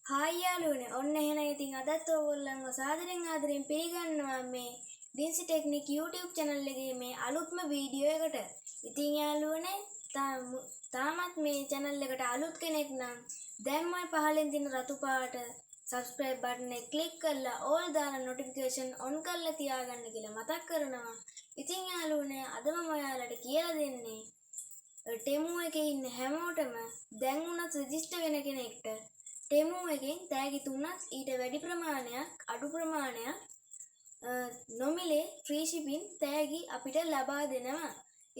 Hi යාළුවනේ ඔන්න එහෙනම් ඉතින් අදත් ඔයගොල්ලන්ව සාදරයෙන් ආදරයෙන් පිළිගන්නවා මේ ඩින්සි ටෙක්නික් YouTube channel එකේ මේ අලුත්ම වීඩියෝ එකට. ඉතින් යාළුවනේ තාමත් මේ channel එකට අලුත් කෙනෙක් නම් දැන්මයි පහලින් තියෙන රතු පාට subscribe button එක click කරලා all දාන notification on කරලා තියාගන්න කියලා මතක් කරනවා. ඉතින් යාළුවනේ අද මම ඔයාලට කියලා දෙන්නේ ටෙමු එකේ ඉන්න හැමෝටම දැන් උනත් රෙජිස්ටර් වෙන කෙනෙක්ට ටෙමු එකෙන් තෑගි තුනක් ඊට වැඩි ප්‍රමාණයක් අඩු ප්‍රමාණයක් නොමිලේ ෆ්‍රී shipping තෑගි අපිට ලබා දෙනවා.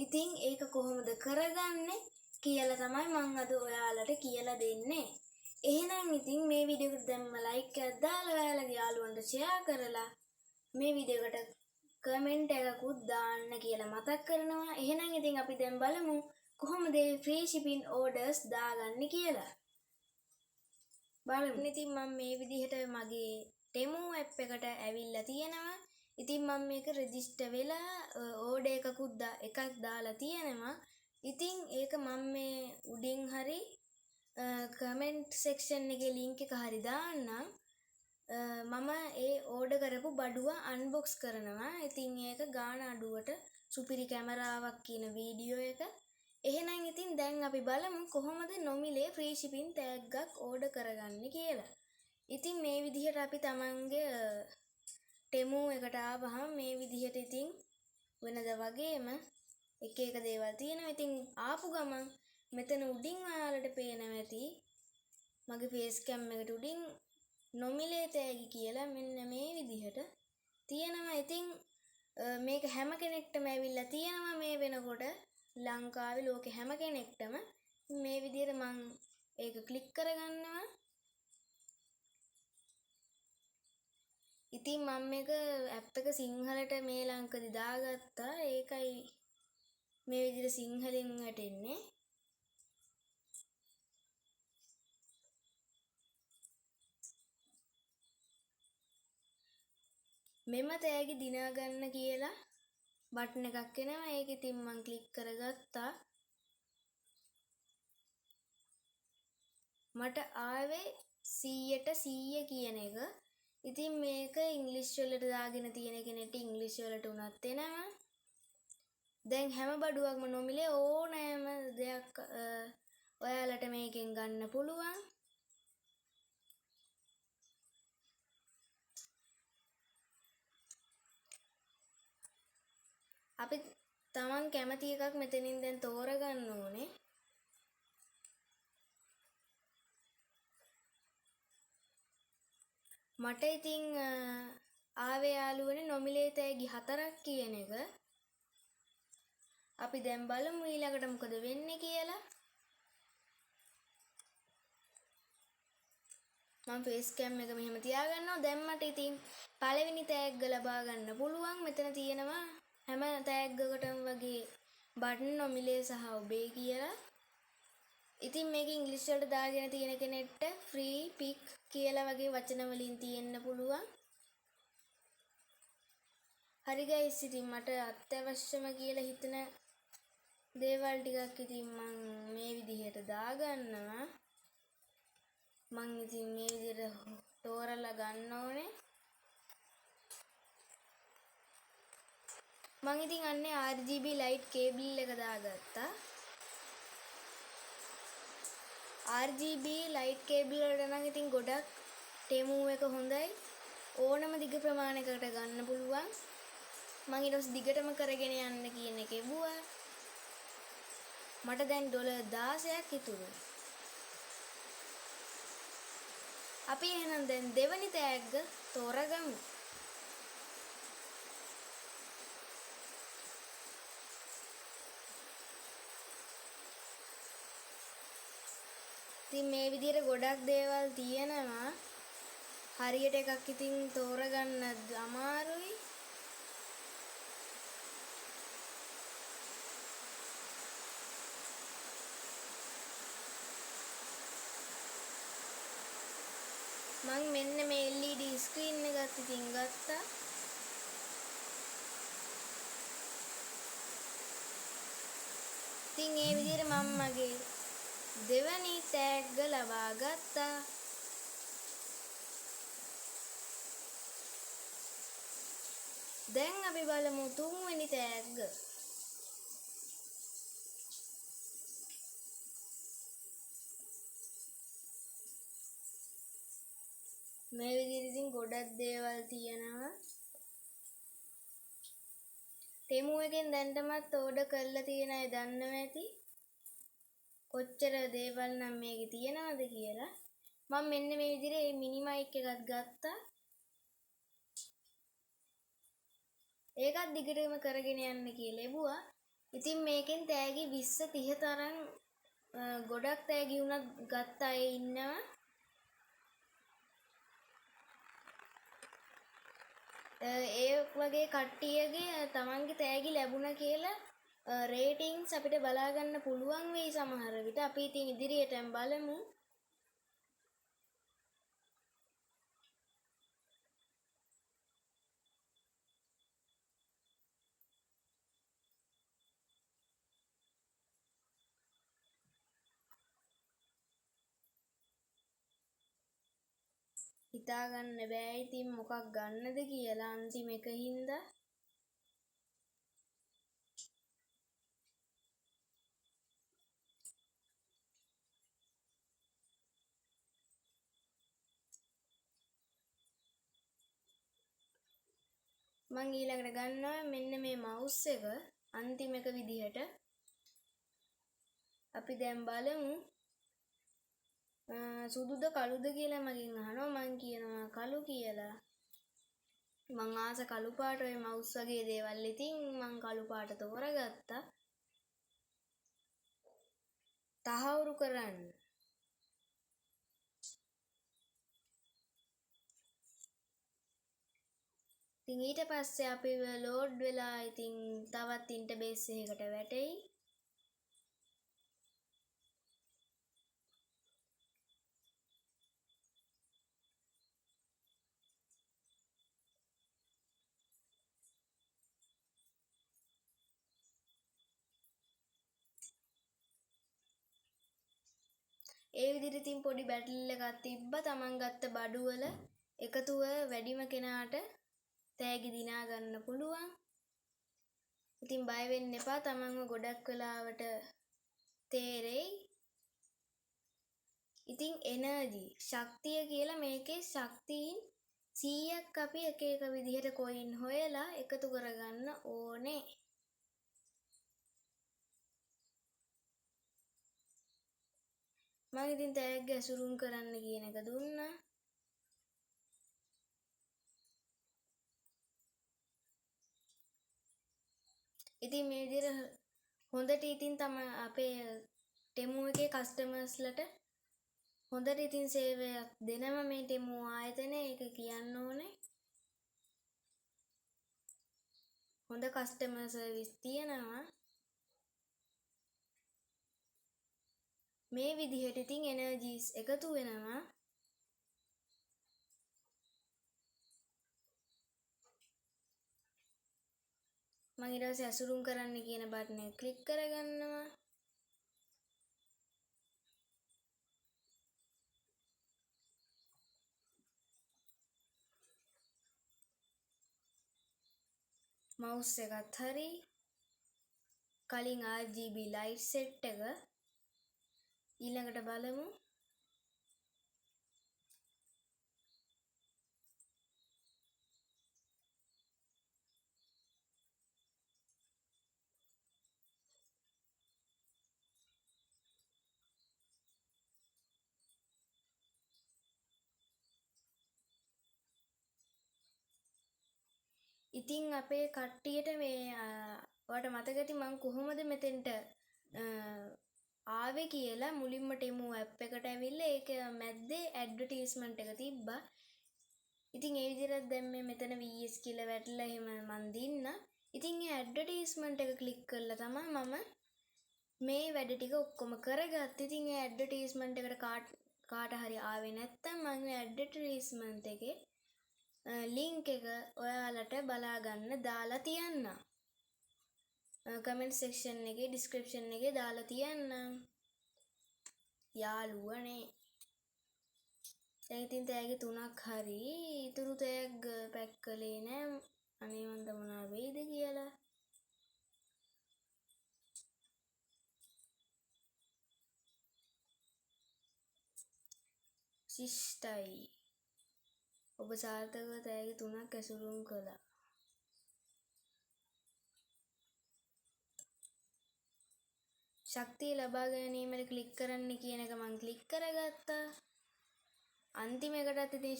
ඉතින් ඒක කොහොමද කරගන්නේ කියලා තමයි මම අද ඔයාලට කියලා දෙන්නේ. එහෙනම් ඉතින් මේ වීඩියෝ එකට දැම්ම like එකක් දාලා ඔයාලගේ යාළුවන්ට share කරලා මේ වීඩියෝ එකට කමෙන්ට් එකකුත් දාන්න කියලා මතක් කරනවා. එහෙනම් ඉතින් අපි දැන් බලමු කොහොමද ෆ්‍රී shipping orders දාගන්නේ කියලා. බලමු. ඉතින් මම මේ විදිහට මගේ ටෙමු ඇප් එකට ඇවිල්ලා තියෙනවා. ඉතින් මම මේක රෙජිස්ටර් වෙලා ඕඩර් එකක් දාලා තියෙනවා. ඉතින් ඒක මම මේ උඩින් හරි කමෙන්ට් සෙක්ෂන් එකේ link එක හරි දාන්නම්. මම ඒ ඕඩර් කරපු බඩුව අන්බොක්ස් කරනවා. ඉතින් ඒක ගාන අඩුවට සුපිරි කැමරාවක් කියන වීඩියෝ එක. එහෙනම් ඉතින් දැන් අපි බලමු කොහොමද නොමිලේ ෆ්‍රී shipping තෑග්ගක් ඕඩර් කරගන්නේ කියලා. ඉතින් මේ විදිහට අපි තමන්ගේ ටෙමු එකට ආවහම මේ විදිහට ඉතින් වෙනද වගේම එක එක දේවල් තියෙනවා. ඉතින් ආපු ගමන් මෙතන උඩින් ඔයාලට පේනවා ඇති මගේ ෆේස් කැම් එකට උඩින් නොමිලේ තෑගි කියලා මෙන්න මේ විදිහට තියෙනවා. ඉතින් මේක හැම කෙනෙක්ටම ඇවිල්ලා තියෙනවා මේ වෙනකොට ලංකාවේ ලෝකේ හැම කෙනෙක්ටම මේ විදිහට මම ඒක ක්ලික් කරගන්නවා. ඉතින් මම මේක ඇප් එක සිංහලට මේ ලංකදී දාගත්තා. ඒකයි මේ විදිහට සිංහලෙන් වැටෙන්නේ. මෙම තෑගි දිනා ගන්න කියලා බටන් එකක් එනවා. ඒක ඉතින් මම ක්ලික් කරගත්තා. මට ආවේ 100ට 100 කියන එක. ඉතින් මේක ඉංග්‍රීසි වලට දාගෙන තියෙන කෙනෙක්ට ඉංග්‍රීසි වලට උනත් එනවා. දැන් හැම බඩුවක්ම නොමිලේ ඕනෑම දෙයක් ඔයාලට මේකෙන් ගන්න පුළුවන්. අපි තමන් කැමති එකක් මෙතනින් දැන් තෝරගන්න ඕනේ. මට ඉතින් ආවේ යාළුවනේ නොමිලේ තෑගි 4ක් කියන එක. අපි දැන් බලමු ඊළඟට මොකද වෙන්නේ කියලා. මම ෆේස් කැම් එක මෙහෙම තියාගන්නවා. දැන් මට ඉතින් පළවෙනි තෑග්ග ලබා ගන්න පුළුවන්. මෙතන තියෙනවා හැම තෑග්ගකටම වගේ බටන් නොමිලේ සහ ඔබේ කියලා. ඉතින් මේක ඉංග්‍රීසි වලට දාගෙන තියෙන කෙනෙක්ට ෆ්‍රී පික් කියලා වගේ වචන වලින් තියෙන්න පුළුවන්. හරි ගයිස්, ඉතින් මට අත්‍යවශ්‍යම කියලා හිතන දේවල් ටිකක් ඉතින් මම මේ විදිහට දාගන්නවා. මම ඉතින් මේ විදිහට තෝරලා ගන්න ඕනේ. මම ඉතින් අන්නේ RGB light cable එක දාගත්තා. RGB light cable වලට නම් ඉතින් ගොඩක් ටෙමු එක හොඳයි. ඕනම දිග ප්‍රමාණයකට ගන්න පුළුවන්. මම ඊට පස්සේ දිගටම කරගෙන යන්න කියන එක එවුවා. මට දැන් $16ක් ඉතුරු. අපි එහෙනම් දැන් දෙවනි තෑග්ග තෝරගමු. ඉතින් මේ විදිහට ගොඩක් දේවල් තියෙනවා. හරියට එකක් ඉතින් තෝරගන්න අමාරුයි. මම මෙන්න මේ LED ස්ක්‍රීන් එකත් ඉතින් ගත්තා. ඉතින් මේ විදිහට මම මගේ දෙවනි තෑග්ග ලබා ගත්තා. දැන් අපි බලමු තුන්වෙනි තෑග්ග. මේ විදිහට ඉතින් ගොඩක් දේවල් තියෙනවා. තෙමු එකෙන් දැන්ටමත් ඕඩර් කරලා තියෙන අය දන්නවා ඇති. කොච්චර දේවල් නම් මේකේ තියෙනවද කියලා. මම මෙන්න මේ විදිහට මේ මිනි මයික් එකක් ගත්තා. ඒකත් දිගටම කරගෙන යන්න කියලා ලැබුවා. ඉතින් මේකෙන් තෑගි 20 30 තරම් ගොඩක් තෑගි වුණත් ගත්ත අය ඉන්නවා. ඒ වගේ කට්ටියගේ තමන්ගේ තෑගි ලැබුණා කියලා රේටින්ග්ස් අපිට බලා ගන්න පුළුවන් වෙයි සමහර විට. අපි ඉතින් ඉදිරියටම බලමු. හිතා ගන්න බෑ ඉතින් මොකක් ගන්නද කියලා අන්තිම එක හින්දා. මං ඊළඟට ගන්නවා මෙන්න මේ මවුස් එක අන්තිම එක විදිහට. අපි දැන් බලමු සුදුද කළුද කියලා මගෙන් අහනවා. මං කියනවා කළු කියලා. මං ආස කළු පාට ඔය මවුස් වගේ දේවල්. ඉතින් මං කළු පාට තෝරගත්තා. තහවුරු කරන්න. ඉතින් ඊට පස්සේ අපි ලෝඩ් වෙලා ඉතින් තවත් ඉන්ටර්බේස් එකකට වැටෙයි. ඒ විදිහට ඉතින් පොඩි බැටල් එකක් තිබ්බා. Taman ගත්ත බඩුවල එකතුව වැඩිම කෙනාට තෑගි දිනා ගන්න පුළුවන්. ඉතින් බය වෙන්න එපා. Tamanව ගොඩක් වෙලාවට තේරෙයි. ඉතින් එනර්ජි ශක්තිය කියලා මේකේ ශක්තියින් 100ක් අපි එක එක විදිහට කොයින් හොයලා එකතු කරගන්න ඕනේ. මම ඉතින් තෑග්ග ඇසුරුම් කරන්න කියන එක දුන්නා. ඉතින් මේ විදිහට හොඳට ඉතින් තමයි අපේ ටෙමු එකේ කස්ටමර්ස්ලට හොඳට ඉතින් සේවයක් දෙනවා මේ ටෙමු ආයතනය. ඒක කියන්න ඕනේ. හොඳ කස්ටමර් සර්විස් තියෙනවා. මේ විදිහට ඉතින් එනර්ජිස් එකතු වෙනවා. මම ඊට පස්සේ ඇසුරුම් කරන්න කියන බටන් එක ක්ලික් කරගන්නවා. මවුස් එකත් හරි. කලින් RGB light set එක ඊළඟට බලමු. ඉතින් අපේ කට්ටියට මේ ඔයාලට මතක ඇති මම කොහොමද මෙතෙන්ට ආවේ කියලා. මුලින්ම ටෙමු ඇප් එකට ඇවිල්ලා ඒක මැද්දේ ඇඩ්වර්ටයිස්මන්ට් එක තිබ්බා. ඉතින් ඒ විදිහට දැන් මේ මෙතන VS කියලා වැටලා එහෙම මන් දින්න. ඉතින් ඒ ඇඩ්වර්ටයිස්මන්ට් එක ක්ලික් කරලා තමයි මම මේ වැඩ ටික ඔක්කොම කරගත්තේ. ඉතින් ඒ ඇඩ්වර්ටයිස්මන්ට් එකට කාට හරි ආවේ නැත්නම් මම මේ ඇඩ්වර්ටයිස්මන්ට් එකේ ලින්ක් එක ඔයාලට බලා ගන්න දාලා තියන්නම්. කමෙන්ට් සෙක්ෂන් එකේ ඩිස්ක්‍රිප්ෂන් එකේ දාලා තියන්නම්. යාළුවනේ. දැන් ඉතින් තෑගි 3ක් හරි ඉතුරු තෑග් පැක් කළේ නෑ. අනේ මන්ද මොනවා වෙයිද කියලා. ශිෂ්ටයි. ඔබ සාර්ථකව තෑගි 3ක් ඇසුරුම් කළා. ශක්තිය ලබා ගැනීමට ක්ලික් කරන්න කියන එක මං ක්ලික් කරගත්තා. අන්තිම එකටත් ඉතින්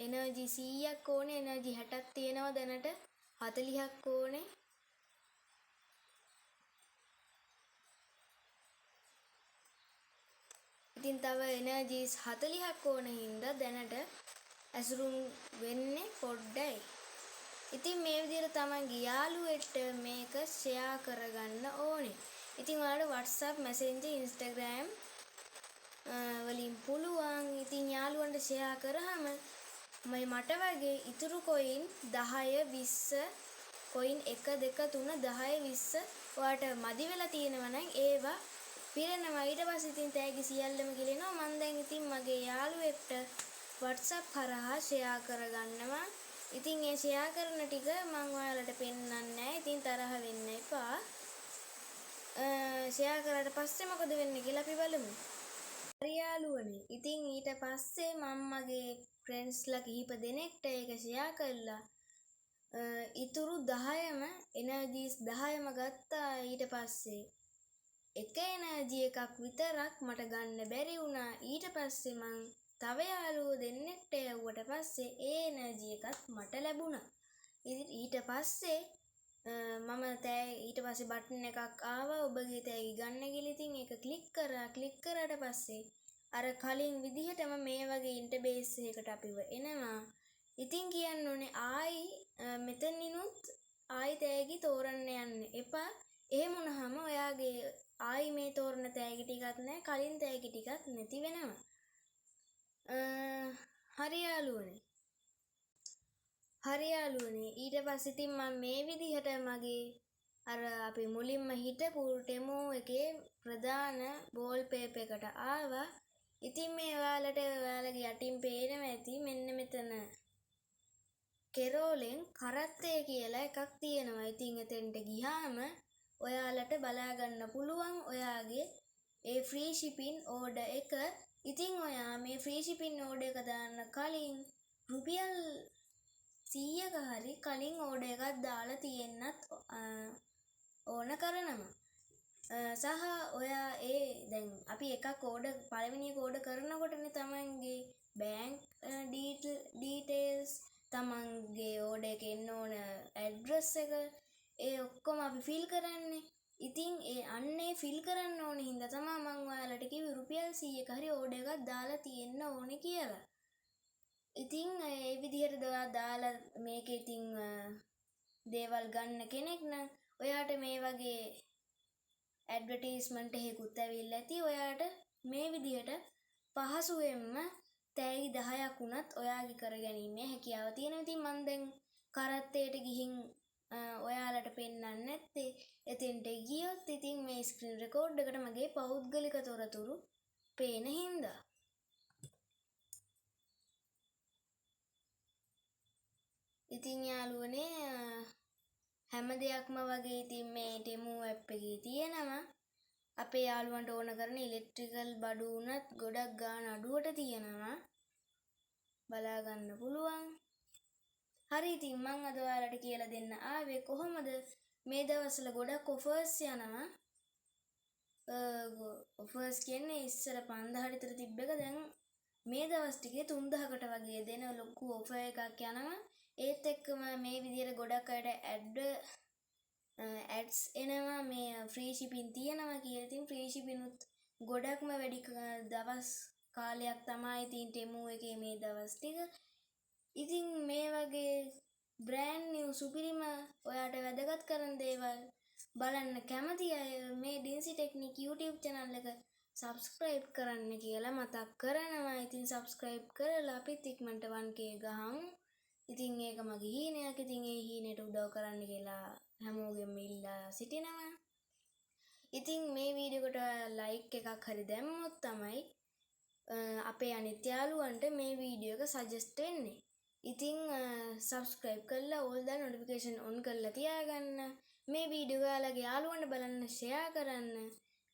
එනර්ජි 100ක් ඕනේ. එනර්ජි 60ක් තියෙනවා දැනට. 40ක් ඕනේ. ඉතින් තව එනර්ජිස් 40ක් ඕන හින්දා දැනට ඇසුරුම් වෙන්නේ පොඩ්ඩයි. ඉතින් මේ විදිහට තමන්ගේ යාළුවෙට මේක ෂෙයා කරගන්න ඕනේ. ඉතින් ඔයාලට WhatsApp, Messenger, Instagram වලින් පුළුවන්. ඉතින් යාළුවන්ට ෂෙයා කරාම මට වගේ ඉතුරු කොයින් 10 20 කොයින් 1 2 3 10 20 ඔයාට මදි වෙලා තියෙනවා නම් ඒවා පිරෙනවා. ඊට පස්සේ ඉතින් තෑගි සියල්ලම ගිලිනවා. මම දැන් ඉතින් මගේ යාළුවෙක්ට WhatsApp හරහා ෂෙයා කරගන්නවා. ඉතින් ඒ ෂෙයා කරන ටික මම ඔයාලට පෙන්නන්නේ නැහැ. ඉතින් තරහ වෙන්න එපා. ෂෙයා කරාට පස්සේ මොකද වෙන්නේ කියලා අපි බලමු. හරි යාළුවනේ. ඉතින් ඊට පස්සේ මම මගේ ෆ්‍රෙන්ඩ්ස්ලා කිහිප දෙනෙක්ට ඒක ෂෙයා කළා. ඉතුරු 10ම එනර්ජිස් 10ම ගත්තා. ඊට පස්සේ එක එනර්ජි එකක් විතරක් මට ගන්න බැරි වුණා. ඊට පස්සේ මං තව යාළුවෝ දෙන්නෙක්ට යවුවට පස්සේ ඒ එනර්ජි එකත් මට ලැබුණා. ඊට පස්සේ ඊට පස්සේ බටන් එකක් ආවා ඔබගේ තෑගි ගන්න කියලා. ඉතින් ඒක ක්ලික් කරා. ක්ලික් කරාට පස්සේ අර කලින් විදිහටම මේ වගේ ඉන්ටර්බේස් එකකට අපිව එනවා. ඉතින් කියන්න ඕනේ ආයි මෙතනිනුත් ආයි තෑගි තෝරන්න යන්න එපා. එහෙම වුණාම ඔයාගේ ආයි මේ තෝරන තෑගි ටිකක් නැහැ, කලින් තෑගි ටිකක් නැති වෙනවා. හරි යාළුවනේ. ඊට පස්සේ ඉතින් මම මේ විදිහට මගේ අර අපි මුලින්ම හිටපු ටෙමෝ එකේ ප්‍රධාන බෝල් පේපර් එකට ආවා. ඉතින් මේ ඔයාලගේ යටින් පේනවා ඇති මෙන්න මෙතන කෙරෝලෙන් කරත්තේ කියලා එකක් තියෙනවා. ඉතින් එතෙන්ට ගියාම ඔයාලට බලා ගන්න පුළුවන් ඔයාගේ ඒ ෆ්‍රී shipping order එක. ඉතින් ඔයා මේ ෆ්‍රී shipping order එක දාන්න කලින් රුපියල් 100ක හරි කලින් order එකක් දාලා තියෙන්නත් ඕන කරනවා. සහ ඔයා දැන් අපි එකක් පළවෙනි එක order කරනකොටනේ තමන්ගේ bank details, තමන්ගේ order එකේ එන්න ඕන address එක ඒ ඔක්කොම අපි ෆිල් කරන්නේ. ඉතින් අන්නේ ෆිල් කරන්න ඕන හින්දා තමයි මම ඔයාලට කිව්වේ රුපියල් 100ක හරි ඕඩර් එකක් දාලා තියෙන්න ඕනේ කියලා. ඉතින් ඒ විදිහට දාලා මේකේ ඉතින් දේවල් ගන්න කෙනෙක් නම් ඔයාට මේ වගේ ඇඩ්වර්ටයිස්මන්ට් එකකුත් ඇවිල්ලා ඇති. ඔයාට මේ විදිහට පහසුවෙන්ම තෑගි 10ක් වුණත් ඔයාගේ කරගැනීමේ හැකියාව තියෙනවා. ඉතින් මම දැන් කරත්තේට ගිහින් ඔයාලට පෙන්වන්න නැත්තේ. එතෙන්ට ගියොත් ඉතින් මේ ස්ක්‍රීන් රෙකෝඩ් එකට මගේ පෞද්ගලික තොරතුරු පේන හින්දා. ඉතින් යාළුවනේ හැම දෙයක්ම වගේ ඉතින් මේ ටෙමෝ ඇප් එකේ තියෙනවා. අපේ යාළුවන්ට ඕන කරන ඉලෙක්ට්‍රිකල් බඩු උනත් ගොඩක් ගාන අඩුවට තියෙනවා. බලා ගන්න පුළුවන්. හරි ඉතින් මම අද ඔයාලට කියලා දෙන්න ආවේ කොහොමද මේ දවස්වල ගොඩක් ඔෆර්ස් යනවා. ඔෆර්ස් කියන්නේ ඉස්සර 5000ට විතර තිබ්බ එක දැන් මේ දවස් ටිකේ 3000කට වගේ දෙන ලොකු ඔෆර් එකක් යනවා. ඒත් එක්කම මේ විදිහට ගොඩක් අයට ඇඩ්ස් එනවා මේ ෆ්‍රී shipping තියෙනවා කියලා. ඉතින් ෆ්‍රී shipping උත් ගොඩක්ම වැඩි දවස් කාලයක් තමයි ඉතින් ටෙමෝ එකේ මේ දවස් ටික. ඉතින් මේ වගේ බ්‍රෑන්ඩ් නිව් සුපිරිම ඔයාට වැදගත් කරන දේවල් බලන්න කැමති අය මේ ඩින්සි ටෙක්නික් YouTube channel එක subscribe කරන්න කියලා මතක් කරනවා. ඉතින් subscribe කරලා අපිත් ඉක්මනට 1k ගහමු. ඉතින් ඒක මගේ හීනයක්. ඉතින් ඒ හීනෙට උදව් කරන්න කියලා හැමෝගෙම ඉල්ලා සිටිනවා. ඉතින් මේ වීඩියෝ එකට ලයික් එකක් හරි දැම්මොත් තමයි අපේ අනිත් යාළුවන්ට මේ වීඩියෝ එක සජෙස්ට් වෙන්නේ. ඉතින් සබස්ක්‍රයිබ් කරලා ඕල් දාලා නොටිෆිකේෂන් ඔන් කරලා තියාගන්න. මේ වීඩියෝ ඔයාලගේ යාළුවන්ට බලන්න ෂෙයා කරන්න,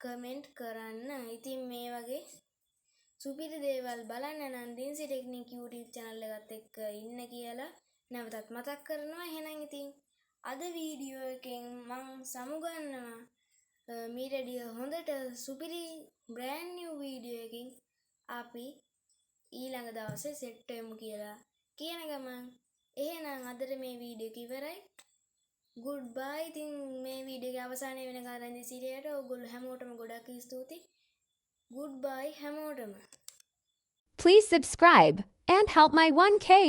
කමෙන්ට් කරන්න. ඉතින් මේ වගේ සුපිරි දේවල් බලන්න නම් ඩින්සි ටෙක්නික් YouTube channel එකත් එක්ක ඉන්න කියලා නැවතත් මතක් කරනවා. එහෙනම් ඉතින් අද වීඩියෝ එකෙන් මං සමුගන්නවා මීරඩිය හොඳට සුපිරි බ්‍රෑන්ඩ් නිව් වීඩියෝ එකකින් අපි ඊළඟ දවසේ සෙට් වෙමු කියලා කියන ගමන් එහෙනම් අදට මේ වීඩියෝ එක ඉවරයි. ගුඩ් බයි. ඉතින් මේ වීඩියෝ එකේ අවසානයේ වෙනකන් රැඳී සිටියට ඔයගොල්ලෝ හැමෝටම ගොඩක් ස්තුතියි. ගුඩ් බයි හැමෝටම. Please subscribe and help my 1K